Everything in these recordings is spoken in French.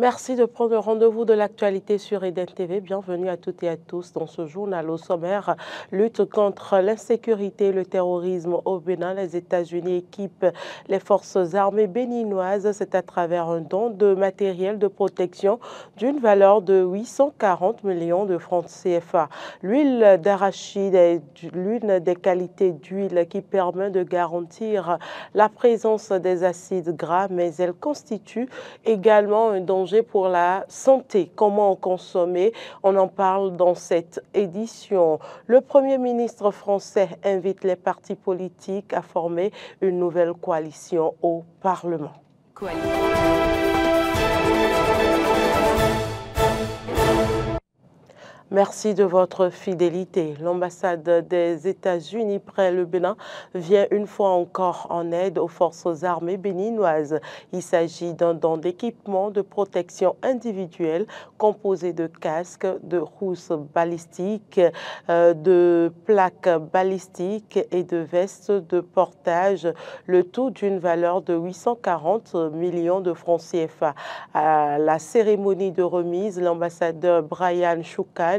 Merci de prendre rendez-vous de l'actualité sur Eden TV. Bienvenue à toutes et à tous dans ce journal. Au sommaire, lutte contre l'insécurité et le terrorisme au Bénin. Les États-Unis équipent les forces armées béninoises. C'est à travers un don de matériel de protection d'une valeur de 840 millions de francs CFA. L'huile d'arachide est l'une des qualités d'huile qui permet de garantir la présence des acides gras, mais elle constitue également un danger pour la santé. Comment en consommer? On en parle dans cette édition. Le Premier ministre français invite les partis politiques à former une nouvelle coalition au Parlement. Merci de votre fidélité. L'ambassade des États-Unis près le Bénin vient une fois encore en aide aux forces armées béninoises. Il s'agit d'un don d'équipement de protection individuelle composé de casques, de rousses balistiques, de plaques balistiques et de vestes de portage, le tout d'une valeur de 840 millions de francs CFA. À la cérémonie de remise, l'ambassadeur Brian Choukan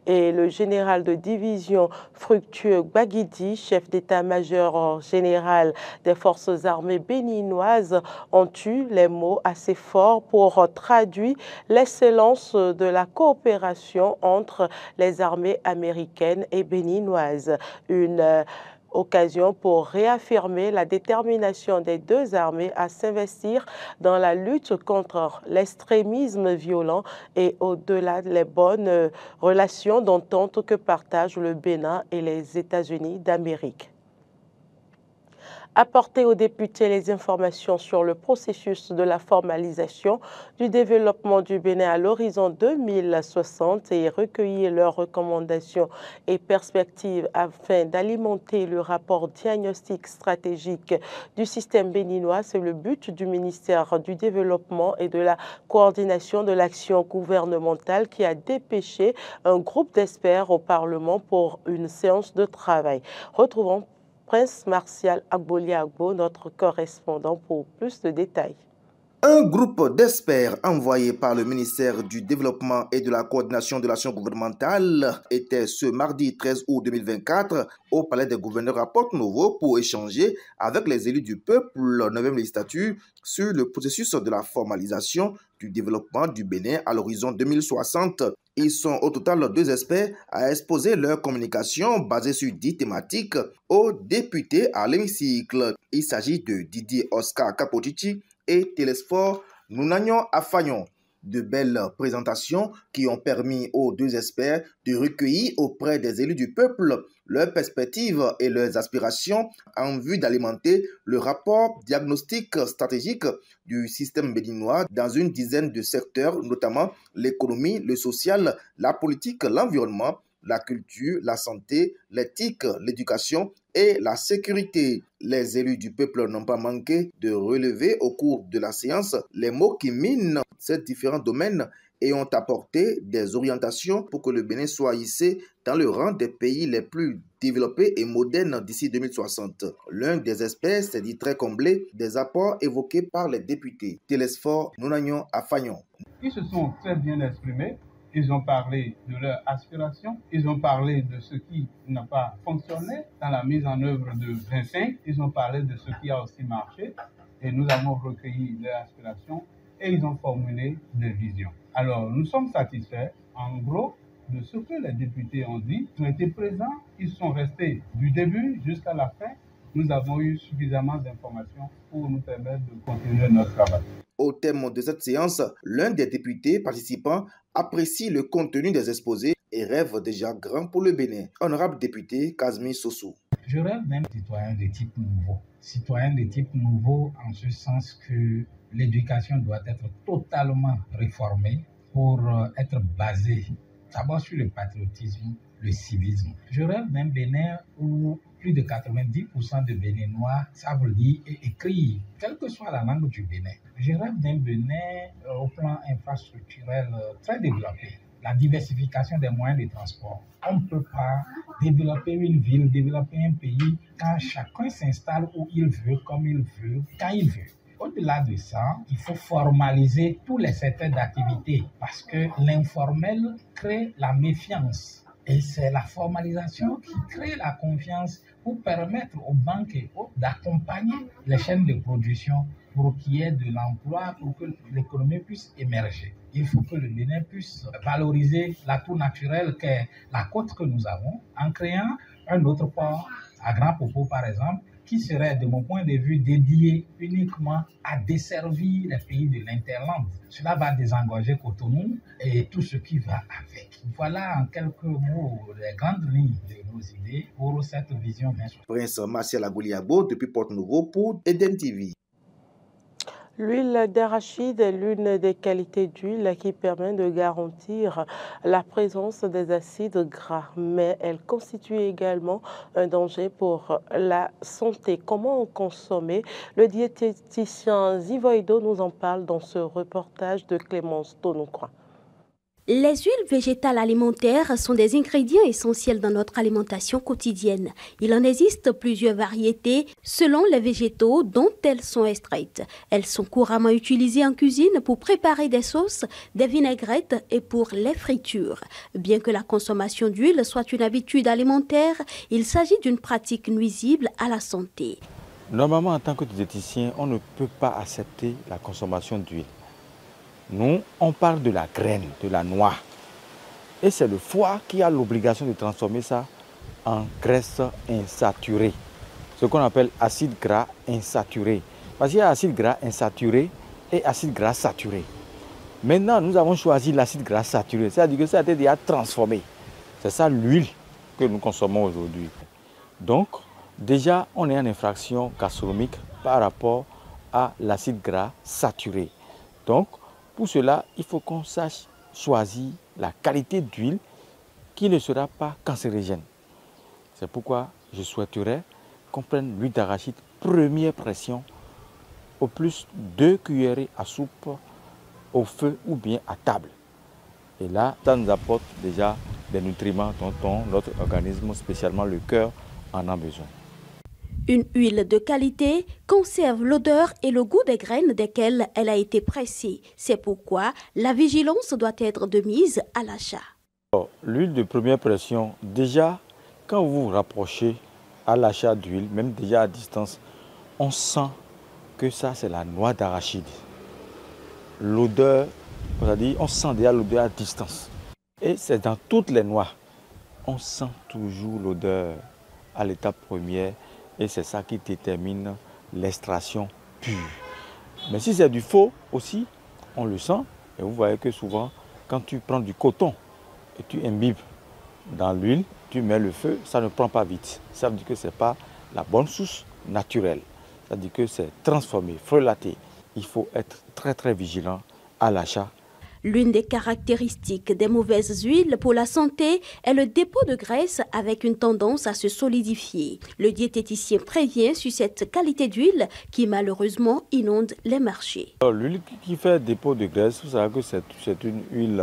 et le général de division Fructueux Baguidi, chef d'état-major général des forces armées béninoises, ont eu les mots assez forts pour traduire l'excellence de la coopération entre les armées américaines et béninoises. Une occasion pour réaffirmer la détermination des deux armées à s'investir dans la lutte contre l'extrémisme violent et au-delà les bonnes relations d'entente que partagent le Bénin et les États-Unis d'Amérique. Apporter aux députés les informations sur le processus de la formalisation du développement du Bénin à l'horizon 2060 et recueillir leurs recommandations et perspectives afin d'alimenter le rapport diagnostic stratégique du système béninois, c'est le but du ministère du Développement et de la coordination de l'action gouvernementale qui a dépêché un groupe d'experts au Parlement pour une séance de travail. Retrouvons Prince Martial Agboli-Agbo, notre correspondant, pour plus de détails. Un groupe d'experts envoyé par le ministère du Développement et de la Coordination de l'action gouvernementale était ce mardi 13 août 2024 au Palais des gouverneurs à Porto-Novo pour échanger avec les élus du peuple 9e législature sur le processus de la formalisation du développement du Bénin à l'horizon 2060. Ils sont au total 2 experts à exposer leur communication basée sur 10 thématiques aux députés à l'hémicycle. Il s'agit de Didier Oscar Capotiti et Télésphore Nounagnon Afagnon. De belles présentations qui ont permis aux 2 experts de recueillir auprès des élus du peuple leurs perspectives et leurs aspirations en vue d'alimenter le rapport diagnostic stratégique du système béninois dans une dizaine de secteurs, notamment l'économie, le social, la politique, l'environnement, la culture, la santé, l'éthique, l'éducation et la sécurité. Les élus du peuple n'ont pas manqué de relever au cours de la séance les mots qui minent ces différents domaines et ont apporté des orientations pour que le Bénin soit hissé dans le rang des pays les plus développés et modernes d'ici 2060. L'un des experts s'est dit très comblé des apports évoqués par les députés. Télésphore Nounagnon Afagnon. Ils se sont très bien exprimés. Ils ont parlé de leurs aspirations, ils ont parlé de ce qui n'a pas fonctionné dans la mise en œuvre de 25, ils ont parlé de ce qui a aussi marché et nous avons recueilli leurs aspirations et ils ont formulé des visions. Alors, nous sommes satisfaits, en gros, de ce que les députés ont dit. Ils ont été présents, ils sont restés du début jusqu'à la fin. Nous avons eu suffisamment d'informations pour nous permettre de continuer notre travail. Au thème de cette séance, l'un des députés participants apprécie le contenu des exposés et rêve déjà grand pour le Bénin. Honorable député Kazmi Sossou. Je rêve d'un citoyen de type nouveau. Citoyen de type nouveau en ce sens que l'éducation doit être totalement réformée pour être basée d'abord sur le patriotisme, le civisme. Je rêve d'un Bénin où plus de 90% de Béninois savent lire et écrire, quelle que soit la langue du Bénin. Je rêve d'un Bénin au plan infrastructurel très développé. La diversification des moyens de transport. On ne peut pas développer une ville, développer un pays quand chacun s'installe où il veut, comme il veut, quand il veut. Au-delà de ça, il faut formaliser tous les secteurs d'activité parce que l'informel crée la méfiance. Et c'est la formalisation qui crée la confiance pour permettre aux banques et autres d'accompagner les chaînes de production pour qu'il y ait de l'emploi, pour que l'économie puisse émerger. Il faut que le Bénin puisse valoriser l'atout naturel qu'est la côte que nous avons en créant un autre port à Grand Popo, par exemple, qui serait, de mon point de vue, dédié uniquement à desservir les pays de l'interland. Cela va désengorger Cotonou et tout ce qui va avec. Voilà en quelques mots les grandes lignes de nos idées pour cette vision. Prince Martial Agouliabo depuis Porte-Nouveau pour Eden TV. L'huile d'arachide est l'une des qualités d'huile qui permet de garantir la présence des acides gras, mais elle constitue également un danger pour la santé. Comment en consommer? Le diététicien Zivoido nous en parle dans ce reportage de Clémence Tonoucroix. Les huiles végétales alimentaires sont des ingrédients essentiels dans notre alimentation quotidienne. Il en existe plusieurs variétés selon les végétaux dont elles sont extraites. Elles sont couramment utilisées en cuisine pour préparer des sauces, des vinaigrettes et pour les fritures. Bien que la consommation d'huile soit une habitude alimentaire, il s'agit d'une pratique nuisible à la santé. Normalement, en tant que diététicien, on ne peut pas accepter la consommation d'huile. Nous, on parle de la graine, de la noix. Et c'est le foie qui a l'obligation de transformer ça en graisse insaturée. Ce qu'on appelle acide gras insaturé. Parce qu'il y a acide gras insaturé et acide gras saturé. Maintenant, nous avons choisi l'acide gras saturé. C'est-à-dire que ça a été déjà transformé. C'est ça l'huile que nous consommons aujourd'hui. Donc, déjà, on est en infraction gastronomique par rapport à l'acide gras saturé. Donc, pour cela, il faut qu'on sache choisir la qualité d'huile qui ne sera pas cancérigène. C'est pourquoi je souhaiterais qu'on prenne l'huile d'arachide première pression, au plus 2 cuillerées à soupe au feu ou bien à table. Et là, ça nous apporte déjà des nutriments dont notre organisme, spécialement le cœur, en a besoin. Une huile de qualité conserve l'odeur et le goût des graines desquelles elle a été pressée. C'est pourquoi la vigilance doit être de mise à l'achat. L'huile de première pression, déjà, quand vous vous rapprochez à l'achat d'huile, même déjà à distance, on sent que ça, c'est la noix d'arachide. L'odeur, c'est-à-dire, on sent déjà l'odeur à distance. Et c'est dans toutes les noix. On sent toujours l'odeur à l'étape première. Et c'est ça qui détermine l'extraction pure. Mais si c'est du faux aussi, on le sent. Et vous voyez que souvent, quand tu prends du coton et tu imbibes dans l'huile, tu mets le feu, ça ne prend pas vite. Ça veut dire que ce n'est pas la bonne source naturelle. Ça veut dire que c'est transformé, frelaté. Il faut être très très vigilant à l'achat. L'une des caractéristiques des mauvaises huiles pour la santé est le dépôt de graisse avec une tendance à se solidifier. Le diététicien prévient sur cette qualité d'huile qui malheureusement inonde les marchés. L'huile qui fait dépôt de graisse, vous savez que c'est une huile,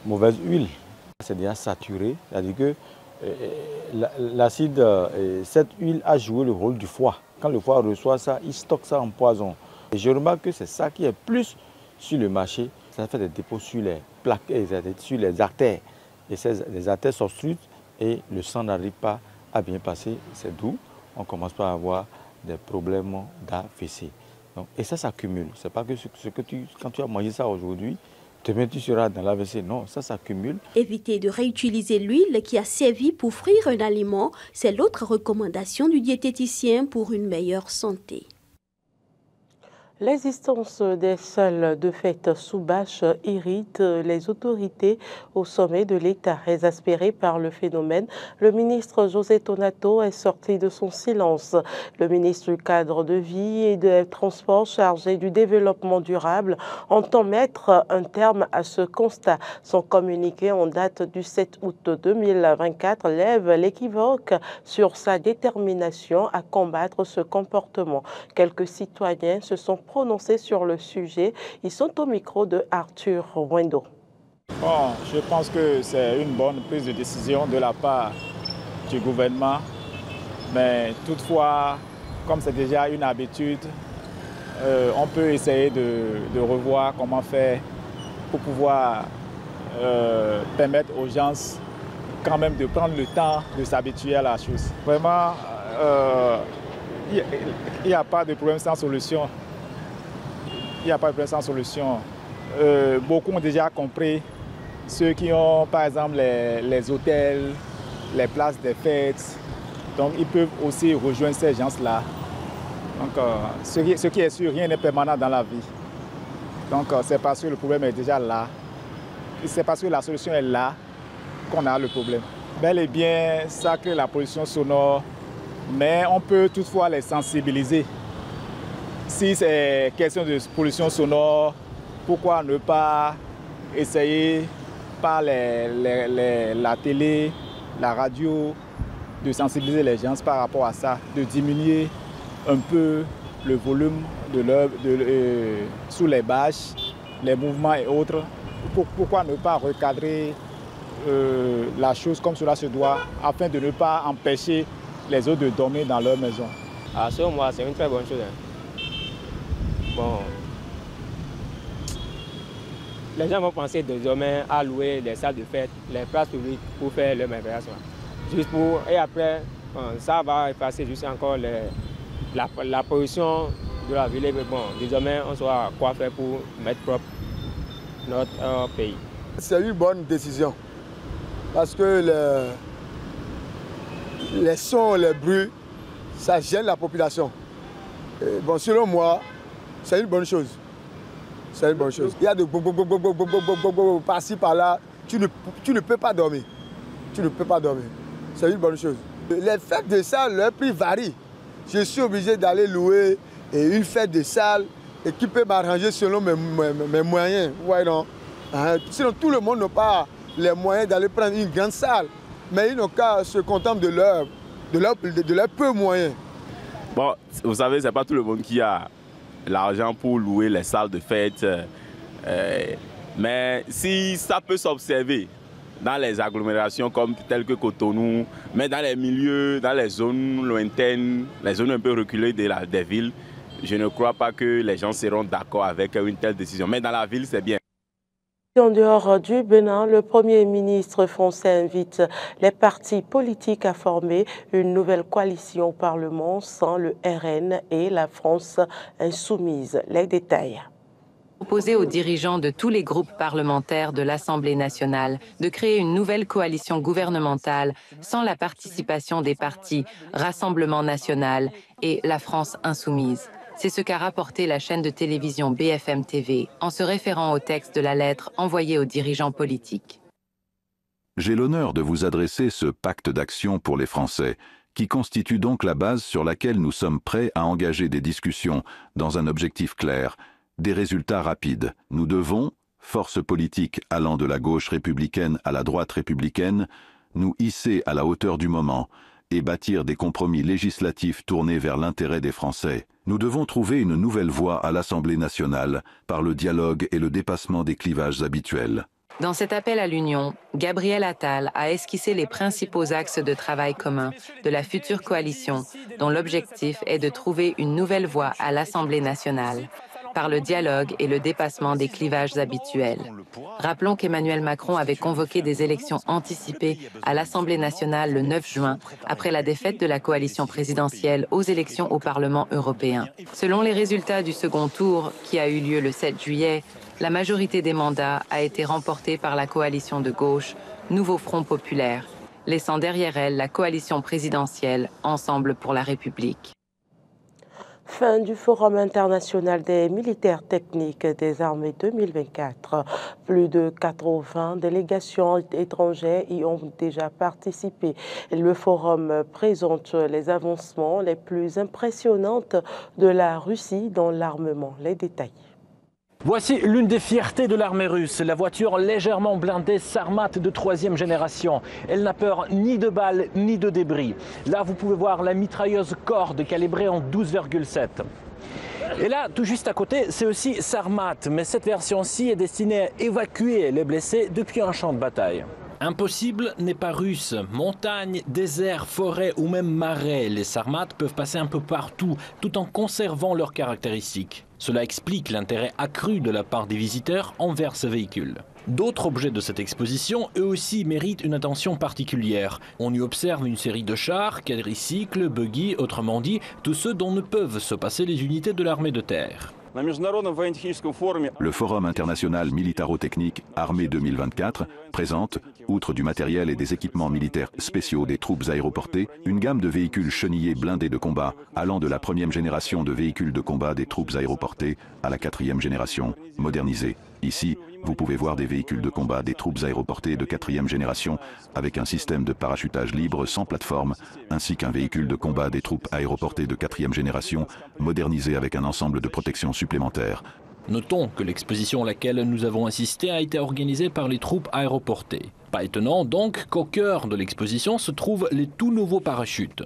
mauvaise huile. C'est déjà saturé, c'est-à-dire que l'acide, cette huile a joué le rôle du foie. Quand le foie reçoit ça, il stocke ça en poison. Et je remarque que c'est ça qui est plus sur le marché. Ça fait des dépôts sur les plaques, sur les artères. Et les artères s'obstruent et le sang n'arrive pas à bien passer. C'est d'où on commence par avoir des problèmes d'AVC. Et ça s'accumule. Ce n'est pas que quand tu as mangé ça aujourd'hui, demain tu seras dans l'AVC. Non, ça s'accumule. Éviter de réutiliser l'huile qui a servi pour frire un aliment, c'est l'autre recommandation du diététicien pour une meilleure santé. L'existence des salles de fête sous bâche irrite les autorités au sommet de l'État. Exaspéré par le phénomène, le ministre José Tonato est sorti de son silence. Le ministre du Cadre de vie et des Transports chargé du développement durable entend mettre un terme à ce constat. Son communiqué en date du 7 août 2024 lève l'équivoque sur sa détermination à combattre ce comportement. Quelques citoyens se sont prononcés sur le sujet. Ils sont au micro de Arthur Wendo. Bon, je pense que c'est une bonne prise de décision de la part du gouvernement. Mais toutefois, comme c'est déjà une habitude, on peut essayer de revoir comment faire pour pouvoir permettre aux gens quand même de prendre le temps de s'habituer à la chose. Vraiment, il n'y a pas de problème sans solution. Il n'y a pas de problème sans solution. Beaucoup ont déjà compris. Ceux qui ont par exemple les hôtels, les places des fêtes, donc ils peuvent aussi rejoindre ces gens-là. Donc ce qui est sûr, rien n'est permanent dans la vie. Donc c'est parce que le problème est déjà là. C'est parce que la solution est là qu'on a le problème. Bel et bien, ça crée la pollution sonore, mais on peut toutefois les sensibiliser. Si c'est question de pollution sonore, pourquoi ne pas essayer par la télé, la radio, de sensibiliser les gens par rapport à ça, de diminuer un peu le volume sous les bâches, les mouvements et autres. Pourquoi ne pas recadrer la chose comme cela se doit, afin de ne pas empêcher les autres de dormir dans leur maison. Selon moi, c'est une très bonne chose. Bon, les gens vont penser désormais à louer les salles de fête, les places publiques pour faire leur manifestation. Et après, ça va effacer juste encore la pollution de la ville. Mais bon, désormais, on saura quoi faire pour mettre propre notre pays. C'est une bonne décision parce que les sons, les bruits, ça gêne la population. Et bon, selon moi, c'est une bonne chose. C'est une bonne chose. Il y a de par-ci, par-là. Tu ne peux pas dormir. Tu ne peux pas dormir. C'est une bonne chose. Les fêtes de salle, leur prix varie. Je suis obligé d'aller louer une fête de salle et qui peut m'arranger selon mes moyens. Ouais, non? Sinon, tout le monde n'a pas les moyens d'aller prendre une grande salle. Mais ils n'ont qu'à se contenter de leur peu moyens. Bon, vous savez, ce n'est pas tout le monde qui a l'argent pour louer les salles de fête. Mais si ça peut s'observer dans les agglomérations telles que Cotonou, mais dans les milieux, dans les zones lointaines, les zones un peu reculées des villes, je ne crois pas que les gens seront d'accord avec une telle décision. Mais dans la ville, c'est bien. En dehors du Bénin, le Premier ministre français invite les partis politiques à former une nouvelle coalition au Parlement sans le RN et la France insoumise. Les détails. Proposer aux dirigeants de tous les groupes parlementaires de l'Assemblée nationale de créer une nouvelle coalition gouvernementale sans la participation des partis Rassemblement national et la France insoumise. C'est ce qu'a rapporté la chaîne de télévision BFM TV en se référant au texte de la lettre envoyée aux dirigeants politiques. J'ai l'honneur de vous adresser ce pacte d'action pour les Français, qui constitue donc la base sur laquelle nous sommes prêts à engager des discussions dans un objectif clair, des résultats rapides. Nous devons, forces politiques allant de la gauche républicaine à la droite républicaine, nous hisser à la hauteur du moment et bâtir des compromis législatifs tournés vers l'intérêt des Français. Nous devons trouver une nouvelle voie à l'Assemblée nationale par le dialogue et le dépassement des clivages habituels. Dans cet appel à l'union, Gabriel Attal a esquissé les principaux axes de travail commun de la future coalition, dont l'objectif est de trouver une nouvelle voie à l'Assemblée nationale, par le dialogue et le dépassement des clivages habituels. Rappelons qu'Emmanuel Macron avait convoqué des élections anticipées à l'Assemblée nationale le 9 juin, après la défaite de la coalition présidentielle aux élections au Parlement européen. Selon les résultats du second tour, qui a eu lieu le 7 juillet, la majorité des mandats a été remportée par la coalition de gauche Nouveau Front Populaire, laissant derrière elle la coalition présidentielle Ensemble pour la République. Fin du Forum international des militaires techniques des armées 2024. Plus de 80 délégations étrangères y ont déjà participé. Le forum présente les avancements les plus impressionnantes de la Russie dans l'armement. Les détails. Voici l'une des fiertés de l'armée russe, la voiture légèrement blindée Sarmat de 3e génération. Elle n'a peur ni de balles ni de débris. Là, vous pouvez voir la mitrailleuse Kord calibrée en 12,7. Et là, tout juste à côté, c'est aussi Sarmat, mais cette version-ci est destinée à évacuer les blessés depuis un champ de bataille. Impossible n'est pas russe. Montagne, désert, forêt ou même marais, les Sarmates peuvent passer un peu partout, tout en conservant leurs caractéristiques. Cela explique l'intérêt accru de la part des visiteurs envers ce véhicule. D'autres objets de cette exposition, eux aussi, méritent une attention particulière. On y observe une série de chars, quadricycles, buggy, autrement dit, tous ceux dont ne peuvent se passer les unités de l'armée de terre. Le Forum international militaro-technique Armée 2024 présente, outre du matériel et des équipements militaires spéciaux des troupes aéroportées, une gamme de véhicules chenillés blindés de combat, allant de la 1e génération de véhicules de combat des troupes aéroportées à la 4e génération, modernisée. Ici, vous pouvez voir des véhicules de combat des troupes aéroportées de 4e génération avec un système de parachutage libre sans plateforme, ainsi qu'un véhicule de combat des troupes aéroportées de 4e génération modernisé avec un ensemble de protections supplémentaires. Notons que l'exposition à laquelle nous avons assisté a été organisée par les troupes aéroportées. Pas étonnant donc qu'au cœur de l'exposition se trouvent les tout nouveaux parachutes.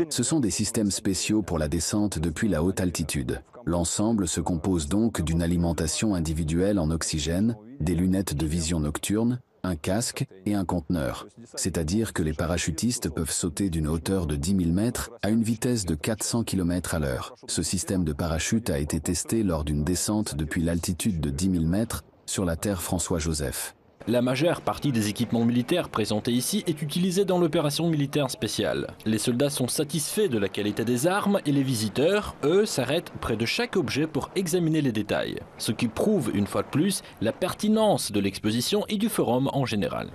Ce sont des systèmes spéciaux pour la descente depuis la haute altitude. L'ensemble se compose donc d'une alimentation individuelle en oxygène, des lunettes de vision nocturne, un casque et un conteneur. C'est-à-dire que les parachutistes peuvent sauter d'une hauteur de 10 000 mètres à une vitesse de 400 km à l'heure. Ce système de parachute a été testé lors d'une descente depuis l'altitude de 10 000 mètres sur la terre François-Joseph. La majeure partie des équipements militaires présentés ici est utilisée dans l'opération militaire spéciale. Les soldats sont satisfaits de la qualité des armes et les visiteurs, eux, s'arrêtent près de chaque objet pour examiner les détails. Ce qui prouve, une fois de plus, la pertinence de l'exposition et du forum en général.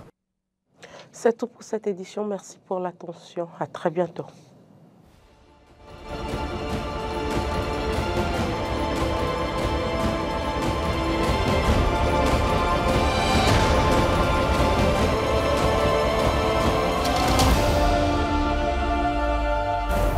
C'est tout pour cette édition. Merci pour l'attention. À très bientôt.